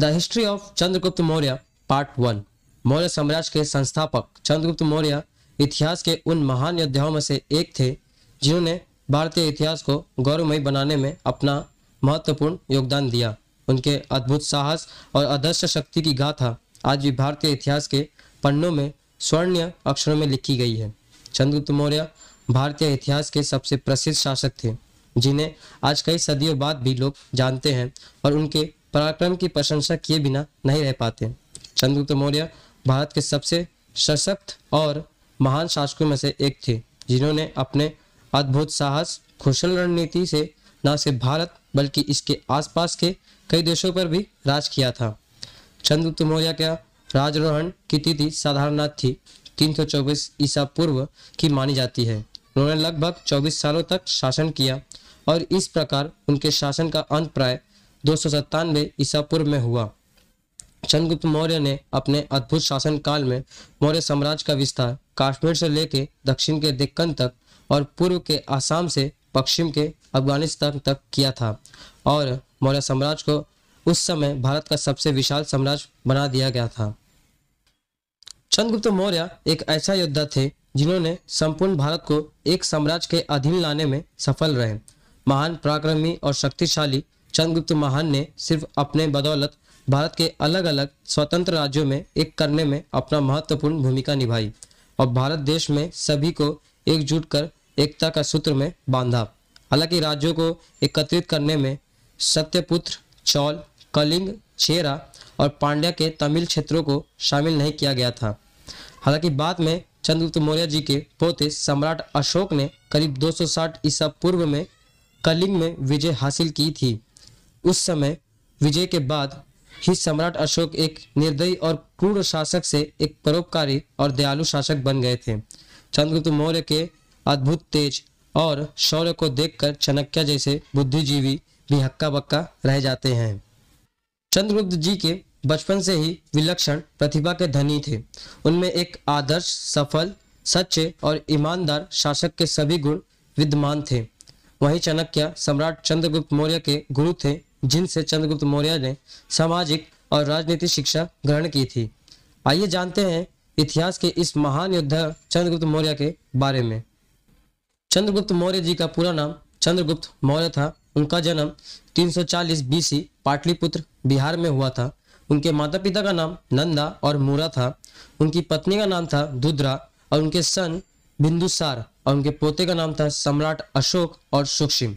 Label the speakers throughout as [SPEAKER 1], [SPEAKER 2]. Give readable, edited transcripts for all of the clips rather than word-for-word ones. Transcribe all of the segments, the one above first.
[SPEAKER 1] The history of Chandragupta Maurya part 1। Maurya साम्राज्य के संस्थापक चंद्रगुप्त मौर्य इतिहास के उन महान योद्धाओं में से एक थे जिन्होंने भारतीय इतिहास को गौरवमयी बनाने में अपना महत्वपूर्ण योगदान दिया। उनके अद्भुत साहस और अदृश्य शक्ति की गाथा आज भी भारतीय इतिहास के पन्नों में स्वर्णीय अक्षरों में लिखी गई है। चंद्रगुप्त मौर्य भारतीय इतिहास के सबसे प्रसिद्ध शासक थे जिन्हें आज कई सदियों बाद भी लोग जानते हैं और उनके पराक्रम की प्रशंसा किए बिना नहीं रह पाते। चंद्रगुप्त मौर्य भारत के सबसे सशक्त और महान शासकों में से एक थे जिन्होंने अपने अद्भुत साहस, कुशल रणनीति से न सिर्फ भारत बल्कि इसके आसपास के कई देशों पर भी राज किया था। चंद्रगुप्त मौर्य का राजारोहण की तिथि साधारण थी 324 ईसा पूर्व की मानी जाती है। उन्होंने लगभग 24 सालों तक शासन किया और इस प्रकार उनके शासन का अंत प्राय 297 ईसा पूर्व में हुआ। चंद्रगुप्त मौर्य ने अपने अद्भुत शासन काल में मौर्य साम्राज्य का विस्तार कश्मीर से लेकर दक्षिण के दक्कन तक और पूर्व के आसाम से पश्चिम के अफगानिस्तान तक किया था और मौर्य साम्राज्य को उस समय भारत का सबसे विशाल साम्राज्य बना दिया गया था। चंद्रगुप्त मौर्य एक ऐसा योद्धा थे जिन्होंने संपूर्ण भारत को एक साम्राज्य के अधीन लाने में सफल रहे। महान पराक्रमी और शक्तिशाली चंद्रगुप्त महान ने सिर्फ अपने बदौलत भारत के अलग अलग स्वतंत्र राज्यों में एक करने में अपना महत्वपूर्ण भूमिका निभाई और भारत देश में सभी को एकजुट कर एकता का सूत्र में बांधा। हालांकि राज्यों को एकत्रित करने में सत्यपुत्र, चौल, कलिंग, चेरा और पांड्या के तमिल क्षेत्रों को शामिल नहीं किया गया था। हालांकि बाद में चंद्रगुप्त मौर्य जी के पोते सम्राट अशोक ने करीब 260 ईसा पूर्व में कलिंग में विजय हासिल की थी। उस समय विजय के बाद ही सम्राट अशोक एक निर्दयी और क्रूर शासक से एक परोपकारी और दयालु शासक बन गए थे। चंद्रगुप्त मौर्य के अद्भुत तेज और शौर्य को देखकर चाणक्य जैसे बुद्धिजीवी भी हक्का बक्का रह जाते हैं। चंद्रगुप्त जी के बचपन से ही विलक्षण प्रतिभा के धनी थे। उनमें एक आदर्श, सफल, सच्चे और ईमानदार शासक के सभी गुण विद्यमान थे। वहीं चाणक्य सम्राट चंद्रगुप्त मौर्य के गुरु थे जिनसे चंद्रगुप्त मौर्य ने सामाजिक और राजनीतिक शिक्षा ग्रहण की थी। आइए जानते हैं इतिहास के इस महान योद्धा चंद्रगुप्त मौर्य के बारे में। चंद्रगुप्त मौर्य जी का पूरा नाम चंद्रगुप्त मौर्य था। उनका जन्म 340 BC पाटलिपुत्र बिहार में हुआ था। उनके माता पिता का नाम नंदा और मूरा था। उनकी पत्नी का नाम था दुद्रा और उनके सन बिंदुसार और उनके पोते का नाम था सम्राट अशोक और सुक्षिम।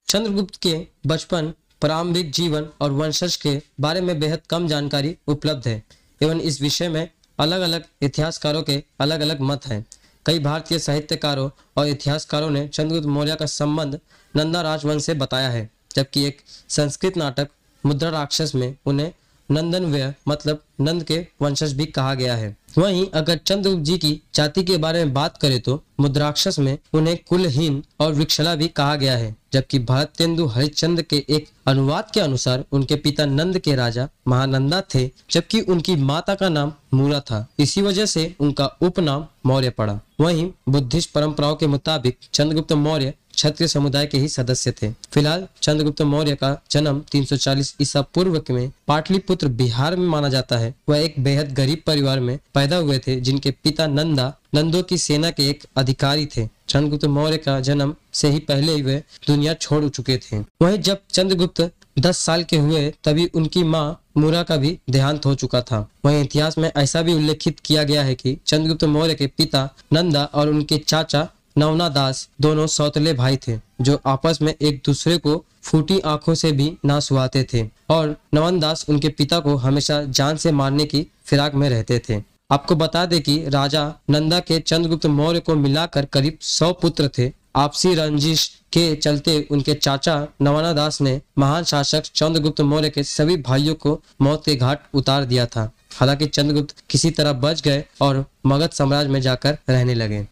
[SPEAKER 1] चंद्रगुप्त के बचपन, प्रारंभिक जीवन और वंशज के बारे में बेहद कम जानकारी उपलब्ध है एवं इस विषय में अलग अलग इतिहासकारों के अलग अलग मत हैं। कई भारतीय साहित्यकारों और इतिहासकारों ने चंद्रगुप्त मौर्य का संबंध नंदा राजवंश से बताया है, जबकि एक संस्कृत नाटक मुद्रा राक्षस में उन्हें नंदनव्य मतलब नंद के वंशज भी कहा गया है। वहीं अगर चंद्रगुप्त जी की जाति के बारे में बात करें तो मुद्राक्षस में उन्हें कुलहीन और वृक्षला भी कहा गया है, जबकि भारतेंदु हरिश्चंद्र के एक अनुवाद के अनुसार उनके पिता नंद के राजा महानंदा थे जबकि उनकी माता का नाम मूरा था। इसी वजह से उनका उपनाम मौर्य पड़ा। वहीं बुद्धिस्ट परंपराओं के मुताबिक चंद्रगुप्त मौर्य क्षत्रिय समुदाय के ही सदस्य थे। फिलहाल चंद्रगुप्त मौर्य का जन्म 340 ईसा पूर्व में पाटलिपुत्र बिहार में माना जाता है। वह एक बेहद गरीब परिवार में पैदा हुए थे जिनके पिता नंदों की सेना के एक अधिकारी थे। चंद्रगुप्त मौर्य का जन्म से ही पहले ही वे दुनिया छोड़ चुके थे। वहीं जब चंद्रगुप्त 10 साल के हुए तभी उनकी मां मूरा का भी देहांत हो चुका था। वहीं इतिहास में ऐसा भी उल्लेखित किया गया है कि चंद्रगुप्त मौर्य के पिता नंदा और उनके चाचा नवना दास दोनों सौतेले भाई थे जो आपस में एक दूसरे को फूटी आंखों से भी ना सुहाते थे और नवन दास उनके पिता को हमेशा जान से मारने की फिराक में रहते थे। आपको बता दें कि राजा नंदा के चंद्रगुप्त मौर्य को मिलाकर करीब 100 पुत्र थे। आपसी रंजिश के चलते उनके चाचा नवाना दास ने महान शासक चंद्रगुप्त मौर्य के सभी भाइयों को मौत के घाट उतार दिया था। हालांकि चंद्रगुप्त किसी तरह बच गए और मगध साम्राज्य में जाकर रहने लगे।